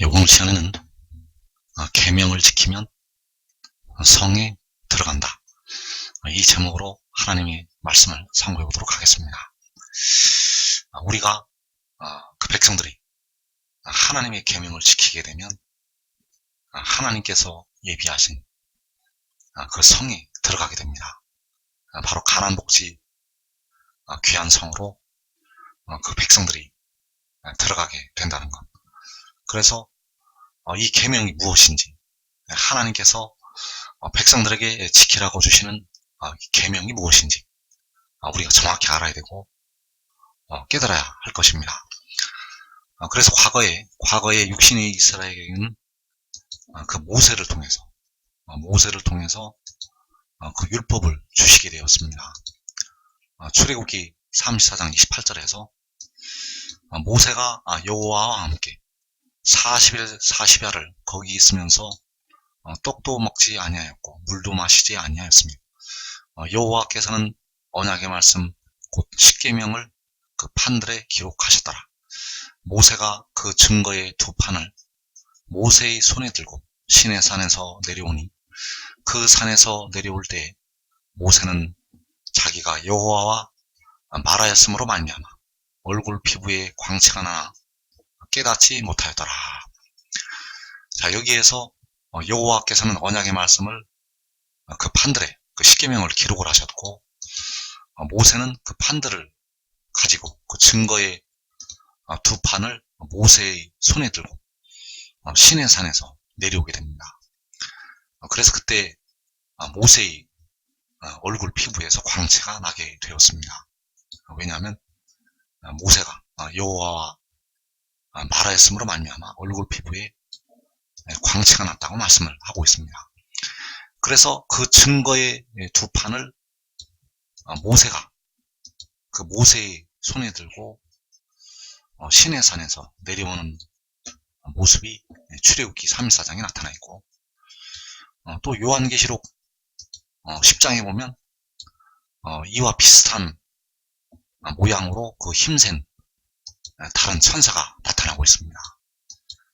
오늘 시간에는 계명을 지키면 성에 들어간다. 이 제목으로 하나님의 말씀을 상고해 보도록 하겠습니다. 우리가 그 백성들이 하나님의 계명을 지키게 되면 하나님께서 예비하신 그 성에 들어가게 됩니다. 바로 가나안 복지 귀한 성으로 그 백성들이 들어가게 된다는 것. 그래서 이 계명이 무엇인지, 하나님께서 백성들에게 지키라고 주시는 계명이 무엇인지 우리가 정확히 알아야 되고 깨달아야 할 것입니다. 그래서 과거에 육신의 이스라엘에게는 그 모세를 통해서 그 율법을 주시게 되었습니다. 출애굽기 34장 28절에서 모세가 여호와와 함께 40일 40야를 거기 있으면서 떡도 먹지 아니하였고 물도 마시지 아니하였으며 여호와께서는 언약의 말씀 곧 십계명을 그 판들에 기록하셨더라. 모세가 그 증거의 두 판을 모세의 손에 들고 시내산에서 내려오니 그 산에서 내려올 때 모세는 자기가 여호와와 말하였으므로 말미암아 얼굴 피부에 광채가 나 깨닫지 못하였더라. 자, 여기에서 여호와께서는 언약의 말씀을 그 판들에 그 십계명을 기록을 하셨고 모세는 그 판들을 가지고 그 증거의 두 판을 모세의 손에 들고 시내산에서 내려오게 됩니다. 그래서 그때 모세의 얼굴 피부에서 광채가 나게 되었습니다. 왜냐하면 모세가 여호와와 말하였으므로 말미암아 얼굴 피부에 광채가 났다고 말씀을 하고 있습니다. 그래서 그 증거의 두 판을 모세가 그 모세의 손에 들고 시내산에서 내려오는 모습이 출애굽기 34장에 나타나 있고, 또 요한계시록 10장에 보면 이와 비슷한 모양으로 그 힘센 다른 천사가 나타나고 있습니다.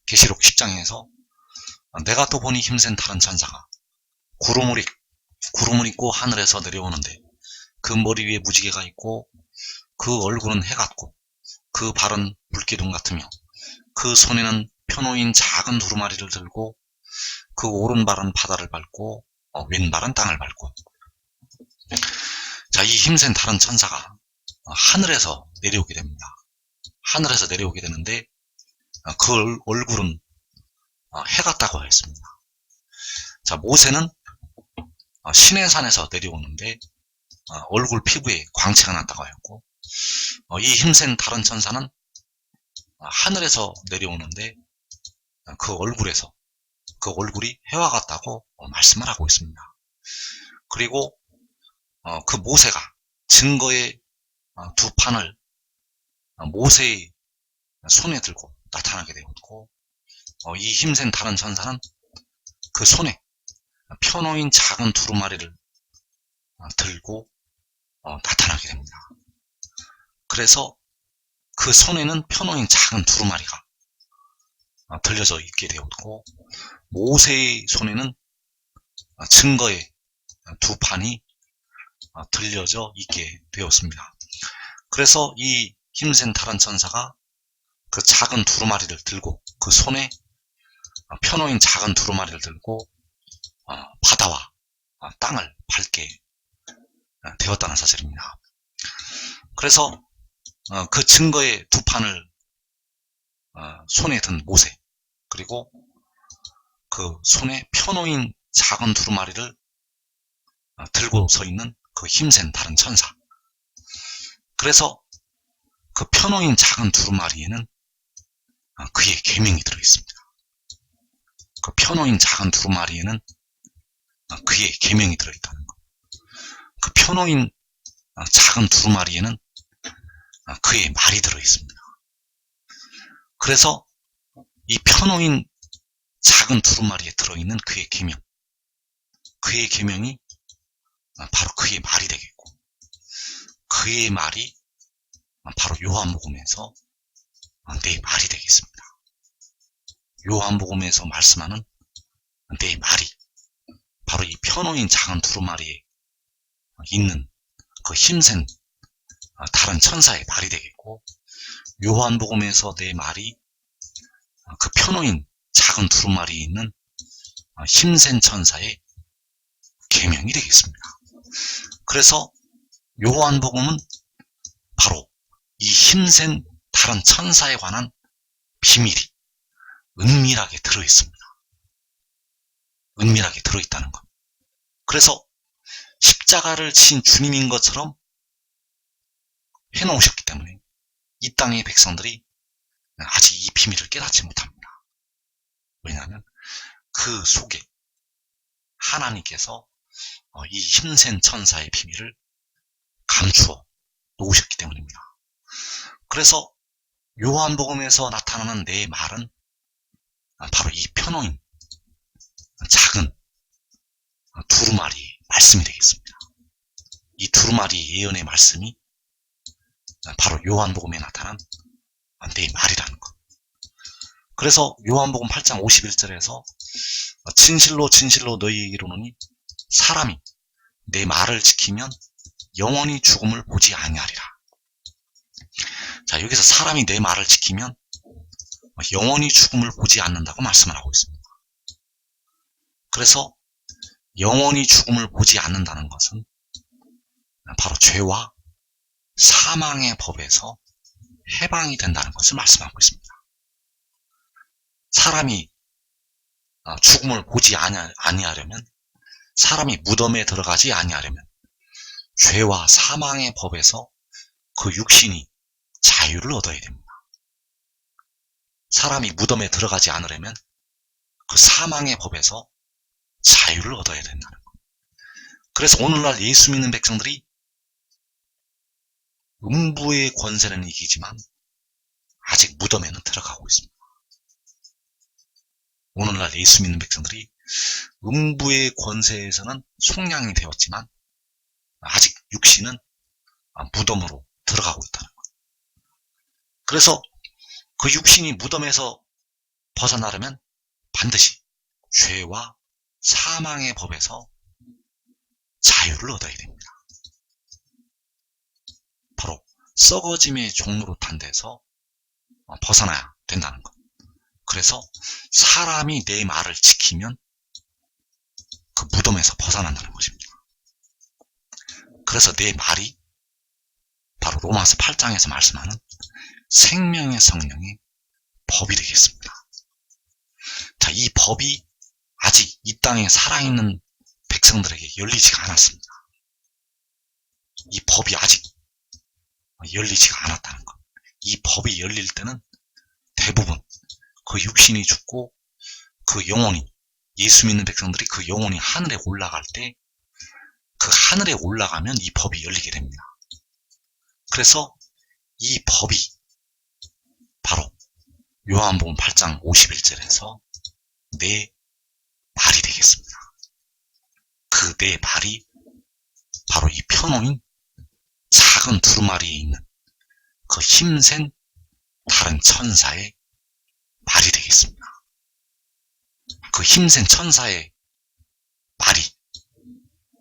계시록 10장에서 내가 또 보니 힘센 다른 천사가 구름을 입고 하늘에서 내려오는데 그 머리 위에 무지개가 있고 그 얼굴은 해 같고 그 발은 불기둥 같으며 그 손에는 펴놓인 작은 두루마리를 들고 그 오른발은 바다를 밟고 왼발은 땅을 밟고. 자, 이 힘센 다른 천사가 하늘에서 내려오게 됩니다. 하늘에서 내려오게 되는데 그 얼굴은 해 같다고 했습니다. 자, 모세는 시내산에서 내려오는데 얼굴 피부에 광채가 났다고 하였고, 이 힘센 다른 천사는 하늘에서 내려오는데 그 얼굴이 해와 같다고 말씀을 하고 있습니다. 그리고 그 모세가 증거의 두 판을 모세의 손에 들고 나타나게 되었고, 이 힘센 다른 천사는 그 손에 펴놓인 작은 두루마리를 들고 나타나게 됩니다. 그래서 그 손에는 펴놓인 작은 두루마리가 들려져 있게 되었고, 모세의 손에는 증거의 두 판이 들려져 있게 되었습니다. 그래서 이 힘센 다른 천사가 그 작은 두루마리를 들고, 그 손에 펴놓인 작은 두루마리를 들고 바다와 땅을 밟게 되었다는 사실입니다. 그래서 그 증거의 두 판을 손에 든 모세, 그리고 그 손에 펴놓인 작은 두루마리를 들고 서 있는 그 힘센 다른 천사. 그래서 그 펴놓인 작은 두루마리에는 그의 계명이 들어있습니다. 그 펴놓인 작은 두루마리에는 그의 계명이 들어있다는 것. 그 펴놓인 작은 두루마리에는 그의 말이 들어있습니다. 그래서 이 펴놓인 작은 두루마리에 들어있는 그의 계명이 바로 그의 말이 되겠고, 그의 말이 바로 요한복음에서 내 말이 되겠습니다. 요한복음에서 말씀하는 내 말이 바로 이 편호인 작은 두루마리에 있는 그 힘센 다른 천사의 말이 되겠고, 요한복음에서 내 말이 그 편호인 작은 두루마리에 있는 힘센 천사의 계명이 되겠습니다. 그래서 요한복음은 바로 이 힘센 다른 천사에 관한 비밀이 은밀하게 들어있습니다. 은밀하게 들어있다는 것. 그래서 십자가를 진 주님인 것처럼 해놓으셨기 때문에 이 땅의 백성들이 아직 이 비밀을 깨닫지 못합니다. 왜냐하면 그 속에 하나님께서 이 힘센 천사의 비밀을 감추어 놓으셨기 때문입니다. 그래서 요한복음에서 나타나는 내 말은 바로 이 편호인 작은 두루마리의 말씀이 되겠습니다. 이 두루마리 예언의 말씀이 바로 요한복음에 나타난 내 말이라는 것. 그래서 요한복음 8장 51절에서 진실로 진실로 너희에게 이르노니 사람이 내 말을 지키면 영원히 죽음을 보지 아니하리라. 자, 여기서 사람이 내 말을 지키면 영원히 죽음을 보지 않는다고 말씀을 하고 있습니다. 그래서 영원히 죽음을 보지 않는다는 것은 바로 죄와 사망의 법에서 해방이 된다는 것을 말씀하고 있습니다. 사람이 죽음을 보지 아니하려면, 사람이 무덤에 들어가지 아니하려면 죄와 사망의 법에서 그 육신이 자유를 얻어야 됩니다. 사람이 무덤에 들어가지 않으려면 그 사망의 법에서 자유를 얻어야 된다는 것. 그래서 오늘날 예수 믿는 백성들이 음부의 권세는 이기지만 아직 무덤에는 들어가고 있습니다. 오늘날 예수 믿는 백성들이 음부의 권세에서는 속량이 되었지만 아직 육신은 무덤으로 들어가고 있다는 것. 그래서 그 육신이 무덤에서 벗어나려면 반드시 죄와 사망의 법에서 자유를 얻어야 됩니다. 바로 썩어짐의 종로로 탄 데서 벗어나야 된다는 것. 그래서 사람이 내 말을 지키면 그 무덤에서 벗어난다는 것입니다. 그래서 내 말이 바로 로마서 8장에서 말씀하는 생명의 성령의 법이 되겠습니다. 자, 이 법이 아직 이 땅에 살아있는 백성들에게 열리지가 않았습니다. 이 법이 아직 열리지가 않았다는 것. 이 법이 열릴 때는 대부분 그 육신이 죽고 그 영혼이, 예수 믿는 백성들이 그 영혼이 하늘에 올라갈 때, 그 하늘에 올라가면 이 법이 열리게 됩니다. 그래서 이 법이 바로 요한복음 8장 51절에서 내 말이 되겠습니다. 그 내 말이 바로 이 편호인 작은 두루마리에 있는 그 힘센 다른 천사의 말이 되겠습니다. 그 힘센 천사의 말이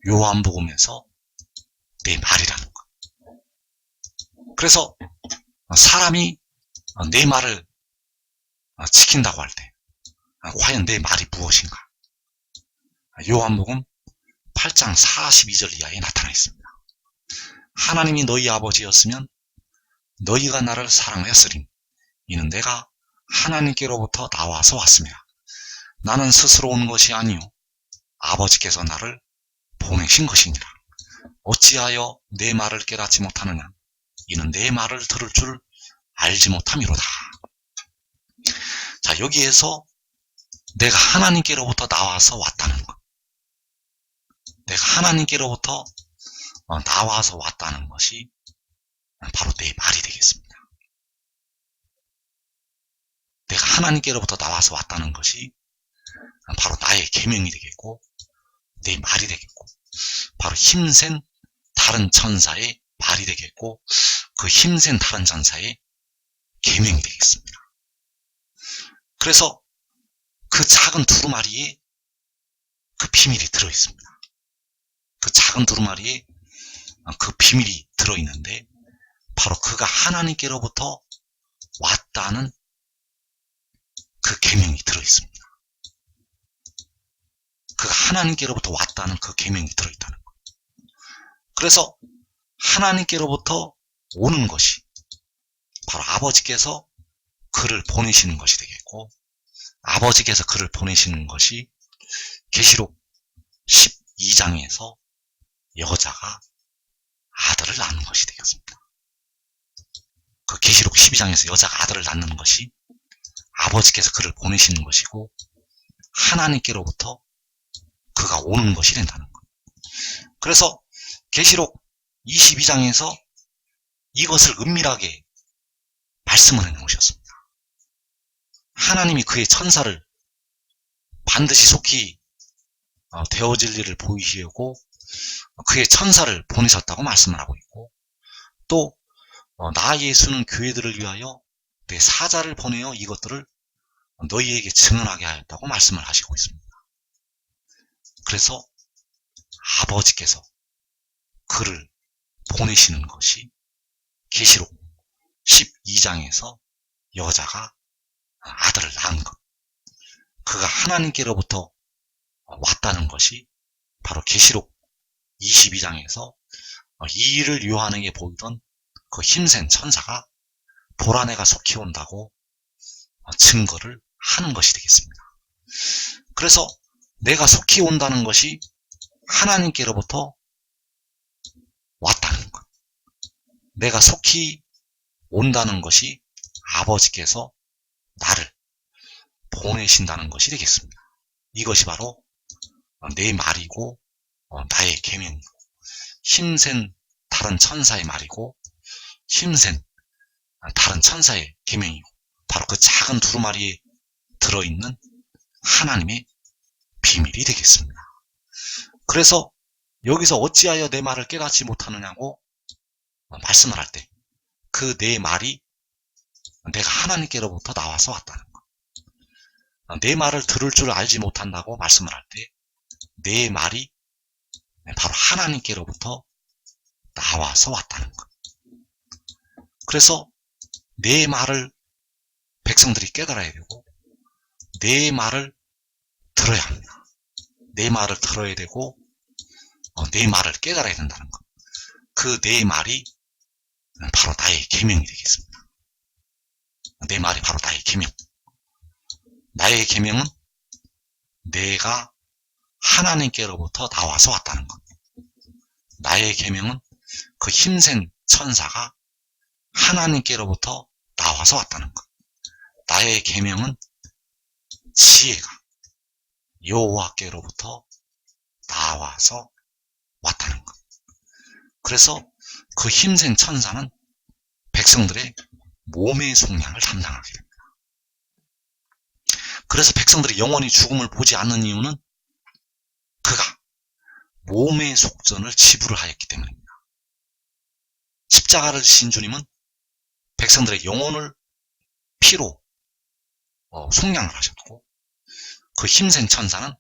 요한복음에서 내 말이라는 것. 그래서 사람이 내 말을 지킨다고 할 때 과연 내 말이 무엇인가? 요한복음 8장 42절 이하에 나타나 있습니다. 하나님이 너희 아버지였으면 너희가 나를 사랑하였으리니 이는 내가 하나님께로부터 나와서 왔습니다. 나는 스스로 온 것이 아니요 아버지께서 나를 보내신 것이니라. 어찌하여 내 말을 깨닫지 못하느냐? 이는 내 말을 들을 줄 알지 못함이로다. 자, 여기에서 내가 하나님께로부터 나와서 왔다는 것, 내가 하나님께로부터 나와서 왔다는 것이 바로 내 말이 되겠습니다. 내가 하나님께로부터 나와서 왔다는 것이 바로 나의 계명이 되겠고 내 말이 되겠고, 바로 힘센 다른 천사의 말이 되겠고 그 힘센 다른 천사의 계명이 되겠습니다. 그래서 그 작은 두루마리에 그 비밀이 들어있습니다. 그 작은 두루마리에 그 비밀이 들어있는데 바로 그가 하나님께로부터 왔다는 그 계명이 들어있습니다. 그가 하나님께로부터 왔다는 그 계명이 들어있다는 거예요. 그래서 하나님께로부터 오는 것이 바로 아버지께서 그를 보내시는 것이 되겠고, 아버지께서 그를 보내시는 것이 계시록 12장에서 여자가 아들을 낳는 것이 되겠습니다. 그 계시록 12장에서 여자가 아들을 낳는 것이 아버지께서 그를 보내시는 것이고 하나님께로부터 그가 오는 것이 된다는 거예요. 그래서 계시록 22장에서 이것을 은밀하게 말씀을 해놓으셨습니다. 하나님이 그의 천사를 반드시 속히 되어질 일을 보이시려고 그의 천사를 보내셨다고 말씀을 하고 있고, 또 나 예수는 교회들을 위하여 내 사자를 보내어 이것들을 너희에게 증언하게 하였다고 말씀을 하시고 있습니다. 그래서 아버지께서 그를 보내시는 것이 계시록 12장에서 여자가 아들을 낳은 것, 그가 하나님께로부터 왔다는 것이 바로 계시록 22장에서 이 일을 요한에게 보이던 그 힘센 천사가 보라 내가 속히 온다고 증거를 하는 것이 되겠습니다. 그래서 내가 속히 온다는 것이 하나님께로부터 왔다는 것, 내가 속히 온다는 것이 아버지께서 나를 보내신다는 것이 되겠습니다. 이것이 바로 내 말이고 나의 계명이고 힘센 다른 천사의 말이고 힘센 다른 천사의 계명이고 바로 그 작은 두루마리에 들어있는 하나님의 비밀이 되겠습니다. 그래서 여기서 어찌하여 내 말을 깨닫지 못하느냐고 말씀을 할 때 그 내 말이 내가 하나님께로부터 나와서 왔다는 것, 내 말을 들을 줄 알지 못한다고 말씀을 할 때 내 말이 바로 하나님께로부터 나와서 왔다는 것. 그래서 내 말을 백성들이 깨달아야 되고 내 말을 들어야 합니다. 내 말을 들어야 되고 내 말을 깨달아야 된다는 것. 그 내 말이 바로 나의 계명이 되겠습니다. 내 말이 바로 나의 계명. 나의 계명은 내가 하나님께로부터 나와서 왔다는 것. 나의 계명은 그 힘센 천사가 하나님께로부터 나와서 왔다는 것. 나의 계명은 지혜가 여호와께로부터 나와서 왔다는 것. 그래서 그 힘센 천사는 백성들의 몸의 속량을 담당하게 됩니다. 그래서 백성들이 영원히 죽음을 보지 않는 이유는 그가 몸의 속전을 지불을 하였기 때문입니다. 십자가를 지신 주님은 백성들의 영혼을 피로 속량을 하셨고, 그 힘센 천사는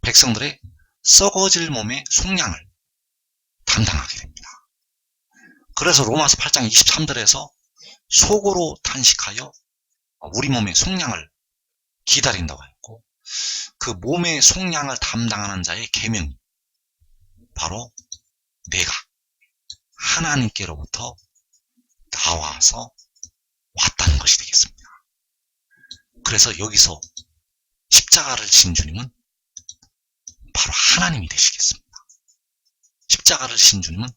백성들의 썩어질 몸의 속량을 담당하게 됩니다. 그래서 로마서 8장 23절에서 속으로 탄식하여 우리 몸의 속량을 기다린다고 했고, 그 몸의 속량을 담당하는 자의 계명이 바로 내가 하나님께로부터 나와서 왔다는 것이 되겠습니다. 그래서 여기서 십자가를 지신 주님은 바로 하나님이 되시겠습니다. 십자가를 지신 주님은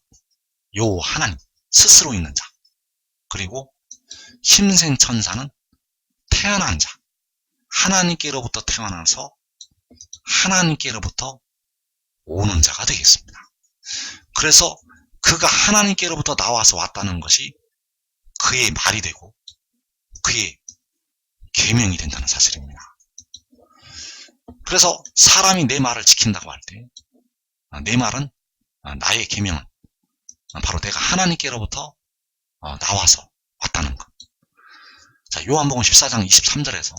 요 하나님, 스스로 있는 자, 그리고 힘센 천사는 태어난 자, 하나님께로부터 태어나서 하나님께로부터 오는 자가 되겠습니다. 그래서 그가 하나님께로부터 나와서 왔다는 것이 그의 말이 되고 그의 계명이 된다는 사실입니다. 그래서 사람이 내 말을 지킨다고 할 때 내 말은, 나의 계명은 바로 내가 하나님께로부터 나와서 왔다는 것. 자, 요한복음 14장 23절에서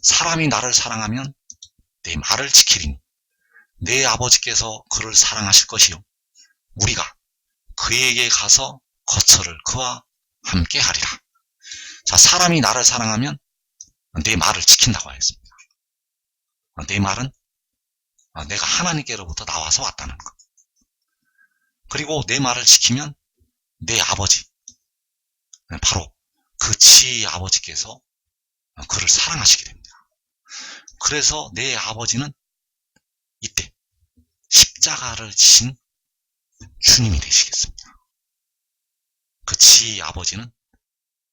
사람이 나를 사랑하면 내 말을 지키리니 내 아버지께서 그를 사랑하실 것이요 우리가 그에게 가서 거처를 그와 함께 하리라. 자, 사람이 나를 사랑하면 내 말을 지킨다고 하였습니다. 내 말은 내가 하나님께로부터 나와서 왔다는 것. 그리고 내 말을 지키면 내 아버지, 바로 그 지혜의 아버지께서 그를 사랑하시게 됩니다. 그래서 내 아버지는 이때 십자가를 지신 주님이 되시겠습니다. 그 지혜의 아버지는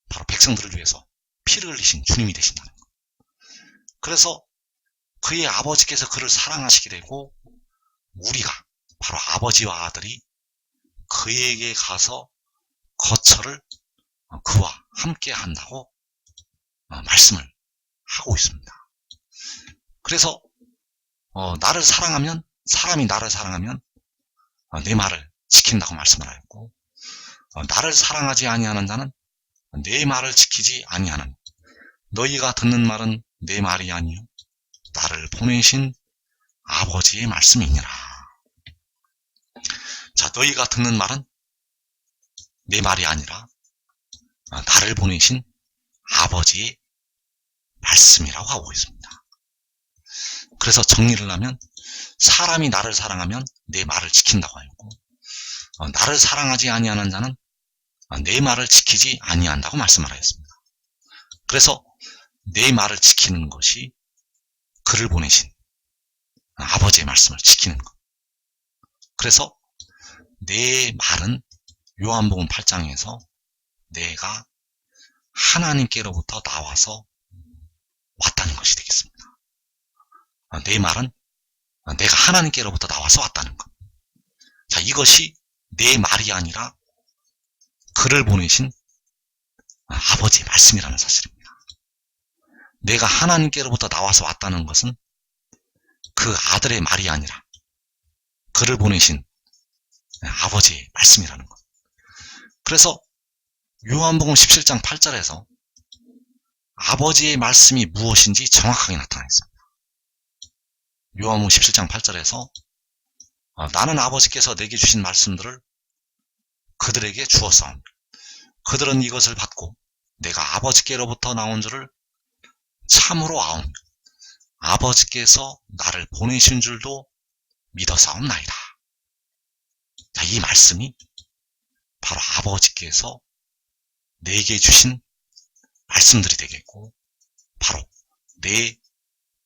바로 백성들을 위해서 피를 흘리신 주님이 되신다는 것. 그래서 그의 아버지께서 그를 사랑하시게 되고 우리가 바로 아버지와 아들이 그에게 가서 거처를 그와 함께 한다고 말씀을 하고 있습니다. 그래서 나를 사랑하면, 사람이 나를 사랑하면 내 말을 지킨다고 말씀을 하였고, 나를 사랑하지 아니하는 자는 내 말을 지키지 아니하는, 너희가 듣는 말은 내 말이 아니요 나를 보내신 아버지의 말씀이니라. 자, 너희가 듣는 말은 내 말이 아니라 나를 보내신 아버지의 말씀이라고 하고 있습니다. 그래서 정리를 하면 사람이 나를 사랑하면 내 말을 지킨다고 하였고, 나를 사랑하지 아니하는 자는 내 말을 지키지 아니한다고 말씀을 하였습니다. 그래서 내 말을 지키는 것이 그를 보내신 아버지의 말씀을 지키는 것. 그래서 내 말은 요한복음 8장에서 내가 하나님께로부터 나와서 왔다는 것이 되겠습니다. 내 말은 내가 하나님께로부터 나와서 왔다는 것. 자, 이것이 내 말이 아니라 그를 보내신 아버지의 말씀이라는 사실입니다. 내가 하나님께로부터 나와서 왔다는 것은 그 아들의 말이 아니라 그를 보내신 아버지의 말씀이라는 것. 그래서 요한복음 17장 8절에서 아버지의 말씀이 무엇인지 정확하게 나타나 있습니다. 요한복음 17장 8절에서 나는 아버지께서 내게 주신 말씀들을 그들에게 주었사오니 그들은 이것을 받고 내가 아버지께로부터 나온 줄을 참으로 아오니 아버지께서 나를 보내신 줄도 믿어사옵나이다. 자, 이 말씀이 바로 아버지께서 내게 주신 말씀들이 되겠고 바로 내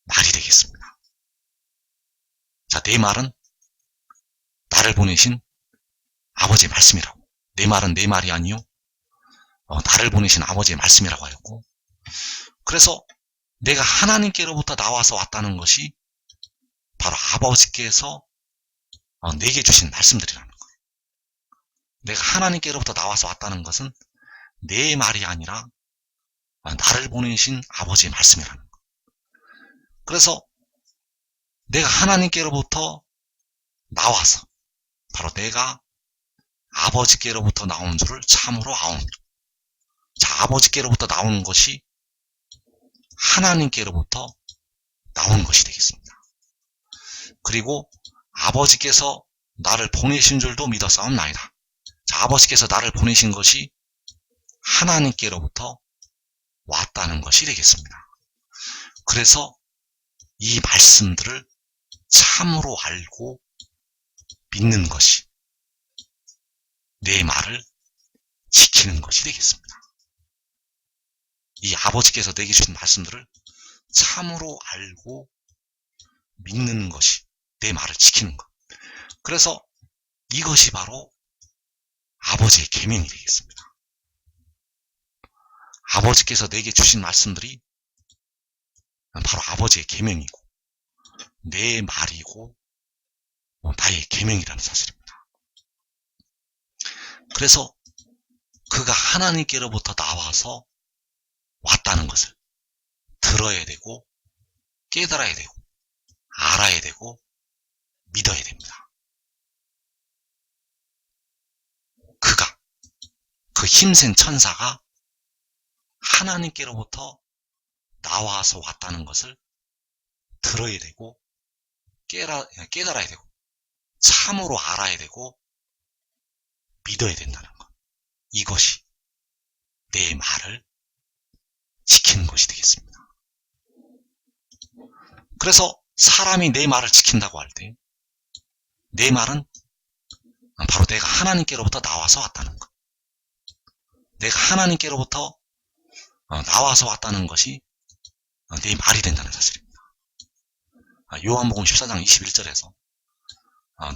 말이 되겠습니다. 자, 내 말은 나를 보내신 아버지의 말씀이라고. 내 말은 내 말이 아니요 나를 보내신 아버지의 말씀이라고 하였고, 그래서 내가 하나님께로부터 나와서 왔다는 것이 바로 아버지께서 내게 주신 말씀들이라는 거예요. 내가 하나님께로부터 나와서 왔다는 것은 내 말이 아니라 나를 보내신 아버지의 말씀이라는 거예요. 그래서 내가 하나님께로부터 나와서 바로 내가 아버지께로부터 나온 줄을 참으로 아오니. 자, 아버지께로부터 나오는 것이 하나님께로부터 나오는 것이 되겠습니다. 그리고 아버지께서 나를 보내신 줄도 믿어사옵나이다. 자, 아버지께서 나를 보내신 것이 하나님께로부터 왔다는 것이 되겠습니다. 그래서 이 말씀들을 참으로 알고 믿는 것이 내 말을 지키는 것이 되겠습니다. 이 아버지께서 내게 주신 말씀들을 참으로 알고 믿는 것이 내 말을 지키는 것. 그래서 이것이 바로 아버지의 계명이 되겠습니다. 아버지께서 내게 주신 말씀들이 바로 아버지의 계명이고 내 말이고 나의 계명이라는 사실입니다. 그래서 그가 하나님께로부터 나와서 왔다는 것을 들어야 되고 깨달아야 되고 알아야 되고 믿어야 됩니다. 그가, 그 힘센 천사가 하나님께로부터 나와서 왔다는 것을 들어야 되고 깨달아야 되고 참으로 알아야 되고 믿어야 된다는 것. 이것이 내 말을 지키는 것이 되겠습니다. 그래서 사람이 내 말을 지킨다고 할 때 내 말은 바로 내가 하나님께로부터 나와서 왔다는 것. 내가 하나님께로부터 나와서 왔다는 것이 내 말이 된다는 사실입니다. 요한복음 14장 21절에서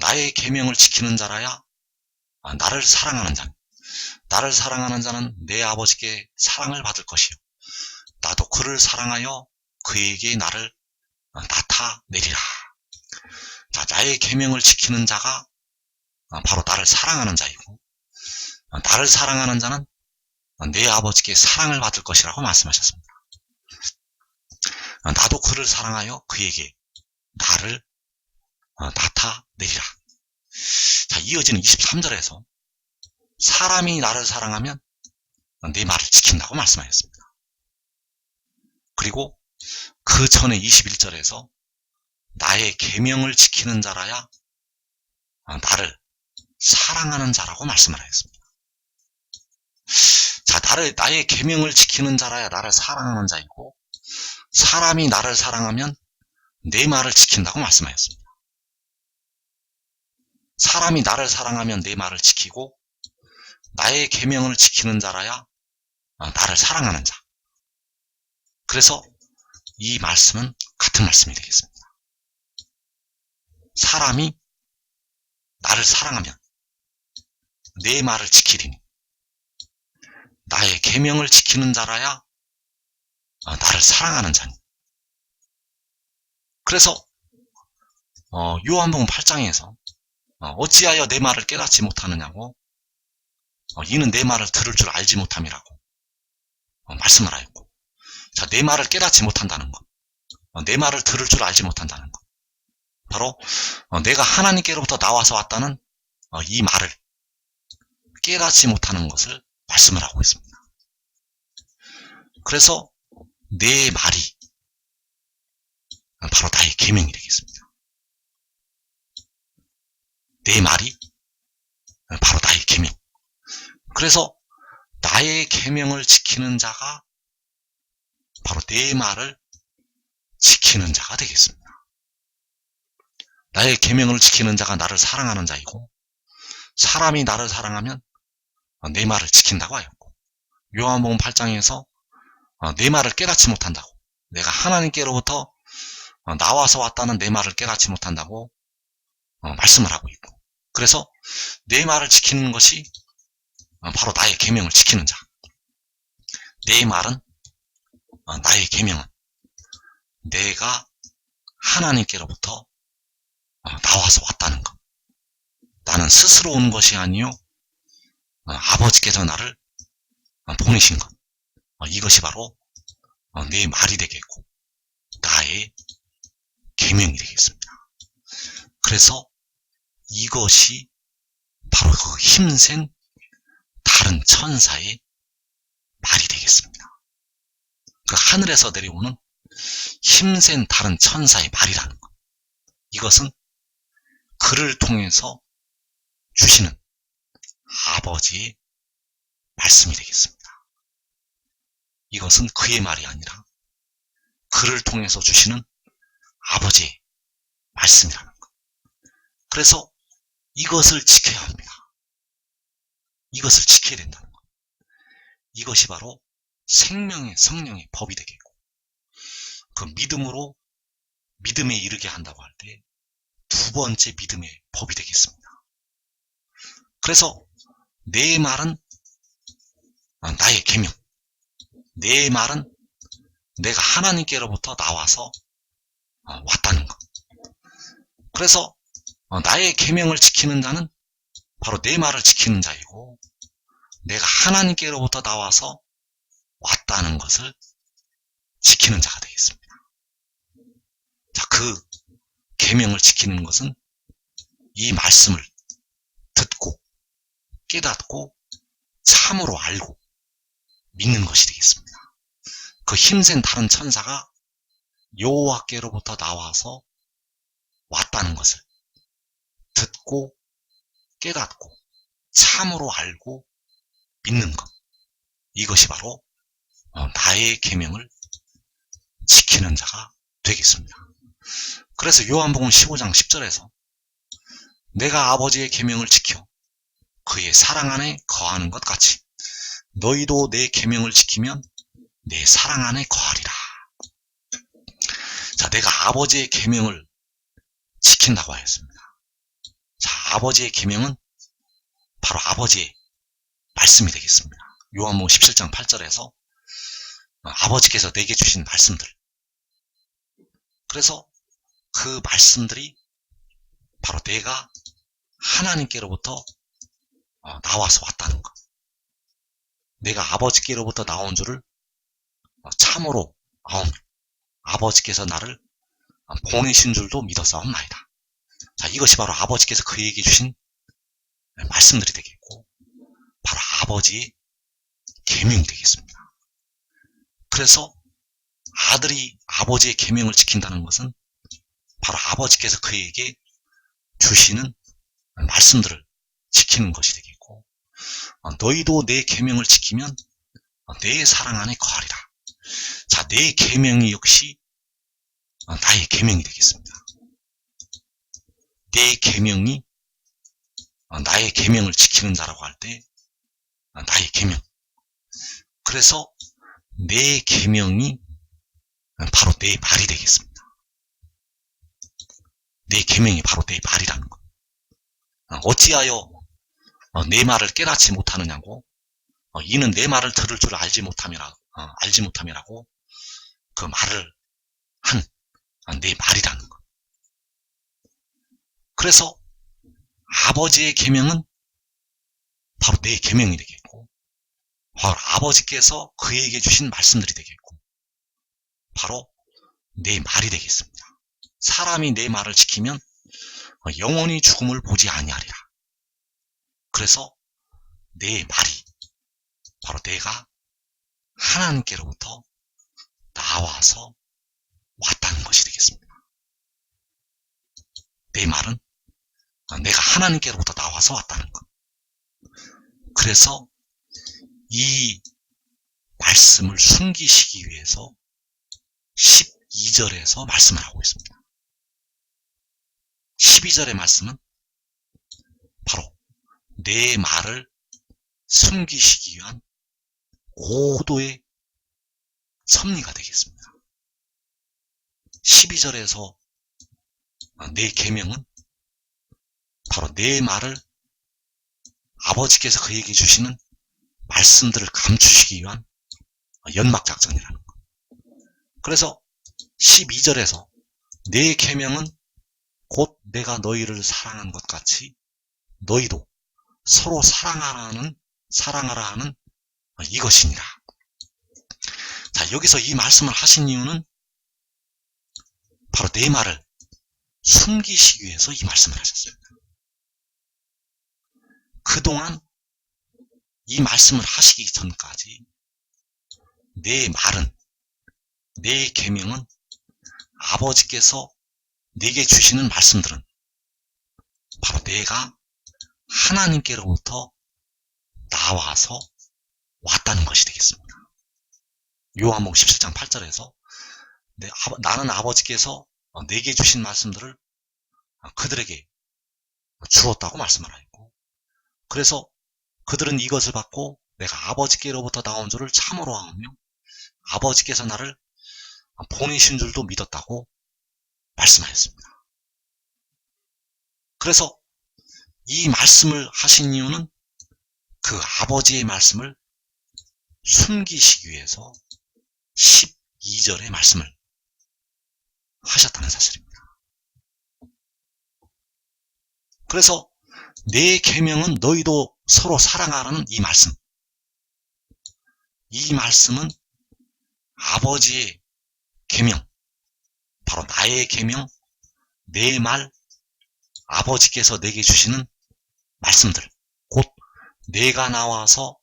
나의 계명을 지키는 자라야 나를 사랑하는 자니 나를 사랑하는 자는 내 아버지께 사랑을 받을 것이요 나도 그를 사랑하여 그에게 나를 나타내리라. 자, 나의 계명을 지키는 자가 바로 나를 사랑하는 자이고 나를 사랑하는 자는 내 아버지께 사랑을 받을 것이라고 말씀하셨습니다. 나도 그를 사랑하여 그에게 나를 나타내리라. 자, 이어지는 23절에서 사람이 나를 사랑하면 내 말을 지킨다고 말씀하셨습니다. 그리고 그 전에 21절에서 나의 계명을 지키는 자라야 나를 사랑하는 자라고 말씀을 하였습니다. 자, 나의 계명을 지키는 자라야 나를 사랑하는 자이고 사람이 나를 사랑하면 내 말을 지킨다고 말씀하였습니다. 사람이 나를 사랑하면 내 말을 지키고 나의 계명을 지키는 자라야 나를 사랑하는 자. 그래서 이 말씀은 같은 말씀이 되겠습니다. 사람이 나를 사랑하면 내 말을 지키리니 나의 계명을 지키는 자라야 나를 사랑하는 자니. 그래서 요한복음 8장에서 어찌하여 내 말을 깨닫지 못하느냐고 이는 내 말을 들을 줄 알지 못함이라고 말씀을 하였고, 자, 내 말을 깨닫지 못한다는 것, 내 말을 들을 줄 알지 못한다는 것, 바로 내가 하나님께로부터 나와서 왔다는 이 말을 깨닫지 못하는 것을 말씀을 하고 있습니다. 그래서 내 말이 바로 나의 계명이 되겠습니다. 내 말이 바로 나의 계명. 그래서 나의 계명을 지키는 자가 바로 내 말을 지키는 자가 되겠습니다. 나의 계명을 지키는 자가 나를 사랑하는 자이고 사람이 나를 사랑하면 내 말을 지킨다고 하였고, 요한복음 8장에서 내 말을 깨닫지 못한다고, 내가 하나님께로부터 나와서 왔다는 내 말을 깨닫지 못한다고 말씀을 하고 있고, 그래서 내 말을 지키는 것이 바로 나의 계명을 지키는 자. 내 말은 나의 계명은 내가 하나님께로부터 나와서 왔다는 것. 나는 스스로 온 것이 아니요 아버지께서 나를 보내신 것. 이것이 바로 내 말이 되겠고 나의 계명이 되겠습니다. 그래서 이것이 바로 그 힘센 다른 천사의 말이 되겠습니다. 그 하늘에서 내려오는 힘센 다른 천사의 말이라는 것. 이것은 그를 통해서 주시는 아버지의 말씀이 되겠습니다. 이것은 그의 말이 아니라 그를 통해서 주시는 아버지의 말씀이라는 것. 그래서 이것을 지켜야 합니다. 이것을 지켜야 된다는 것. 이것이 바로 생명의 성령의 법이 되겠고, 그 믿음으로 믿음에 이르게 한다고 할 때 두 번째 믿음의 법이 되겠습니다. 그래서 내 말은 나의 계명, 내 말은 내가 하나님께로부터 나와서 왔다는 것. 그래서 나의 계명을 지키는 자는 바로 내 말을 지키는 자이고 내가 하나님께로부터 나와서 왔다는 것을 지키는 자가 되겠습니다. 자, 그 계명을 지키는 것은 이 말씀을 듣고 깨닫고 참으로 알고 믿는 것이 되겠습니다. 그 힘센 다른 천사가 여호와께로부터 나와서 왔다는 것을 듣고 깨닫고 참으로 알고 믿는 것, 이것이 바로 나의 계명을 지키는 자가 되겠습니다. 그래서 요한복음 15장 10절에서 내가 아버지의 계명을 지켜 그의 사랑 안에 거하는 것 같이 너희도 내 계명을 지키면 내 사랑 안에 거하리라. 자, 내가 아버지의 계명을 지킨다고 하였습니다. 자, 아버지의 계명은 바로 아버지의 말씀이 되겠습니다. 요한복음 17장 8절에서 아버지께서 내게 주신 말씀들, 그래서 그 말씀들이 바로 내가 하나님께로부터 나와서 왔다는 것, 내가 아버지께로부터 나온 줄을 참으로 아버지께서 나를 보내신 줄도 믿었사옵나이다. 자, 이것이 바로 아버지께서 그에게 주신 말씀들이 되겠고 바로 아버지의 계명이 되겠습니다. 그래서 아들이 아버지의 계명을 지킨다는 것은 바로 아버지께서 그에게 주시는 말씀들을 지키는 것이 되겠고, 너희도 내 계명을 지키면 내 사랑 안에 거하리라. 자, 내 계명이 역시 나의 계명이 되겠습니다. 내 계명이 나의 계명을 지키는 자라고 할 때 나의 계명, 그래서 내 계명이 바로 내 말이 되겠습니다. 내 계명이 바로 내 말이라는 것. 어찌하여 내 말을 깨닫지 못하느냐고, 이는 내 말을 들을 줄 알지 못함이라고 그 말을 한 내 말이라는 것. 그래서 아버지의 계명은 바로 내 계명이 되겠고, 바로 아버지께서 그에게 주신 말씀들이 되겠고, 바로 내 말이 되겠습니다. 사람이 내 말을 지키면 영원히 죽음을 보지 아니하리라. 그래서 내 말이 바로 내가 하나님께로부터 나와서 왔다는 것이 되겠습니다. 내 말은 내가 하나님께로부터 나와서 왔다는 것. 그래서 이 말씀을 숨기시기 위해서 12절에서 말씀을 하고 있습니다. 12절의 말씀은 바로 내 말을 숨기시기 위한 고도의 섭리가 되겠습니다. 12절에서 내 계명은 바로 내 말을 아버지께서 그에게 주시는 말씀들을 감추시기 위한 연막작전이라는 것. 그래서 12절에서 내 계명은 곧 내가 너희를 사랑한 것 같이 너희도 서로 사랑하라 하는 이것이니라. 자, 여기서 이 말씀을 하신 이유는 바로 내 말을 숨기시기 위해서 이 말씀을 하셨습니다. 그동안 이 말씀을 하시기 전까지 내 말은, 내 계명은, 아버지께서 내게 주시는 말씀들은 바로 내가 하나님께로부터 나와서 왔다는 것이 되겠습니다. 요한복음 17장 8절에서 나는 아버지께서 내게 주신 말씀들을 그들에게 주었다고 말씀을 하였고, 그래서 그들은 이것을 받고 내가 아버지께로부터 나온 줄을 참으로 아오며 아버지께서 나를 보내신 줄도 믿었다고 말씀하였습니다. 그래서 이 말씀을 하신 이유는 그 아버지의 말씀을 숨기시기 위해서 12절의 말씀을 하셨다는 사실입니다. 그래서 내 계명은 너희도 서로 사랑하라는 이 말씀, 이 말씀은 아버지의 계명, 바로 나의 계명, 내 말, 아버지께서 내게 주시는 말씀들, 곧 내가 나와서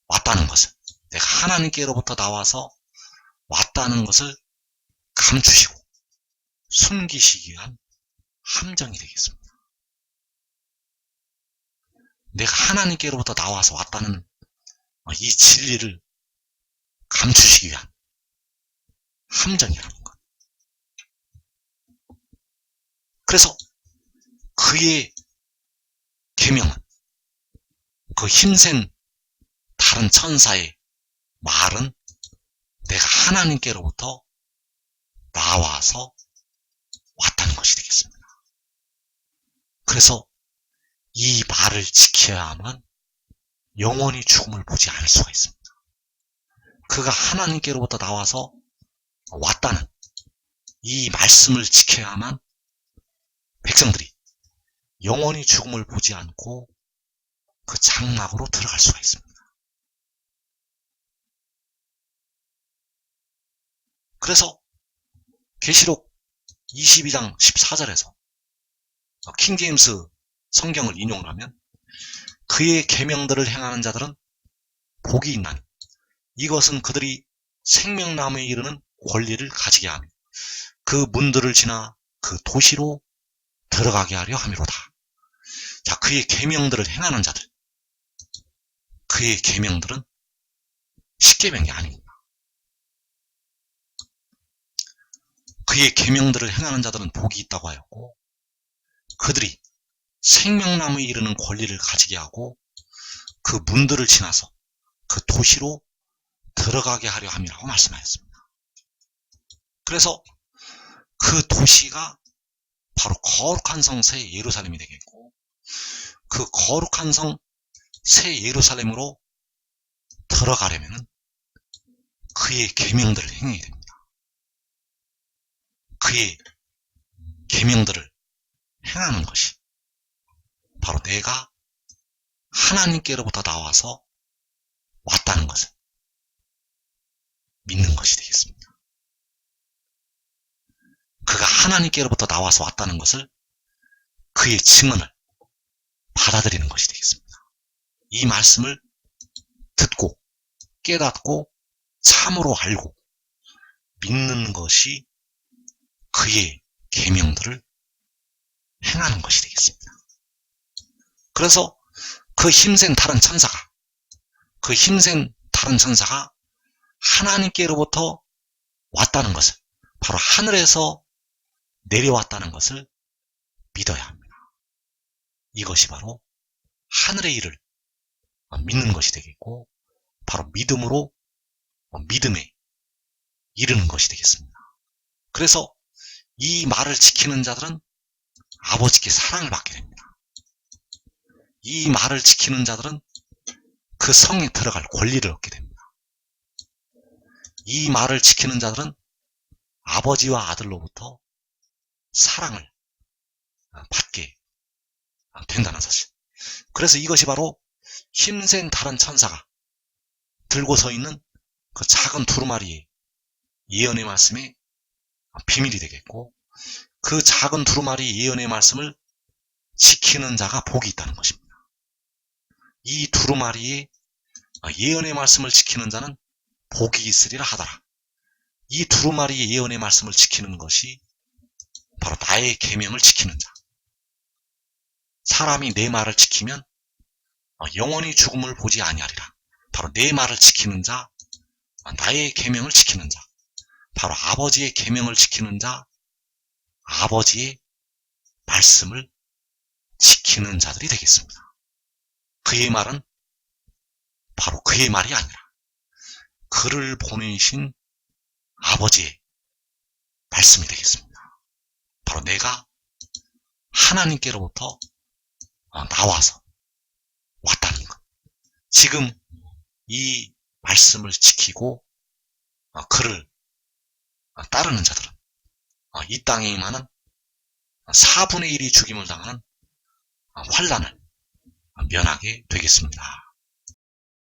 왔다는 것을, 내가 하나님께로부터 나와서 왔다는 것을 감추시고 숨기시기 위한 함정이 되겠습니다. 내가 하나님께로부터 나와서 왔다는 이 진리를 감추시기 위한 함정이라는 것. 그래서 그의 계명은, 그 힘센 다른 천사의 말은 내가 하나님께로부터 나와서 왔다는 것이 되겠습니다. 그래서 이 말을 지켜야만 영원히 죽음을 보지 않을 수가 있습니다. 그가 하나님께로부터 나와서 왔다는 이 말씀을 지켜야만 백성들이 영원히 죽음을 보지 않고 그 장막으로 들어갈 수가 있습니다. 그래서 계시록 22장 14절에서 킹제임스 성경을 인용을 하면 그의 계명들을 행하는 자들은 복이 있나니 이것은 그들이 생명나무에 이르는 권리를 가지게 하며 그 문들을 지나 그 도시로 들어가게 하려 함이로다. 자, 그의 계명들을 행하는 자들, 그의 계명들은 십계명이 아닙니다. 그의 계명들을 행하는 자들은 복이 있다고 하였고 그들이 생명나무에 이르는 권리를 가지게 하고 그 문들을 지나서 그 도시로 들어가게 하려 함이라고 말씀하였습니다. 그래서 그 도시가 바로 거룩한 성 새 예루살렘이 되겠고 그 거룩한 성 새 예루살렘으로 들어가려면 그의 계명들을 행해야 됩니다. 그의 계명들을 행하는 것이 바로 내가 하나님께로부터 나와서 왔다는 것을 믿는 것이 되겠습니다. 그가 하나님께로부터 나와서 왔다는 것을 그의 증언을 받아들이는 것이 되겠습니다. 이 말씀을 듣고 깨닫고 참으로 알고 믿는 것이 그의 계명들을 행하는 것이 되겠습니다. 그래서 그 힘센 다른 천사가 하나님께로부터 왔다는 것을, 바로 하늘에서 내려왔다는 것을 믿어야 합니다. 이것이 바로 하늘의 일을 믿는 것이 되겠고 바로 믿음으로 믿음에 이르는 것이 되겠습니다. 그래서 이 말을 지키는 자들은 아버지께 사랑을 받게 됩니다. 이 말을 지키는 자들은 그 성에 들어갈 권리를 얻게 됩니다. 이 말을 지키는 자들은 아버지와 아들로부터 사랑을 받게 된다는 사실. 그래서 이것이 바로 힘센 다른 천사가 들고 서 있는 그 작은 두루마리의 예언의 말씀의 비밀이 되겠고 그 작은 두루마리 예언의 말씀을 지키는 자가 복이 있다는 것입니다. 이 두루마리의 예언의 말씀을 지키는 자는 복이 있으리라 하더라. 이 두루마리의 예언의 말씀을 지키는 것이 바로 나의 계명을 지키는 자. 사람이 내 말을 지키면 영원히 죽음을 보지 아니하리라. 바로 내 말을 지키는 자, 나의 계명을 지키는 자, 바로 아버지의 계명을 지키는 자, 아버지의 말씀을 지키는 자들이 되겠습니다. 그의 말은 바로 그의 말이 아니라 그를 보내신 아버지의 말씀이 되겠습니다. 바로 내가 하나님께로부터 나와서 왔다는 것. 지금 이 말씀을 지키고 그를 따르는 자들은 이 땅에 임하는 4분의 1이 죽임을 당하는 환난을 면하게 되겠습니다.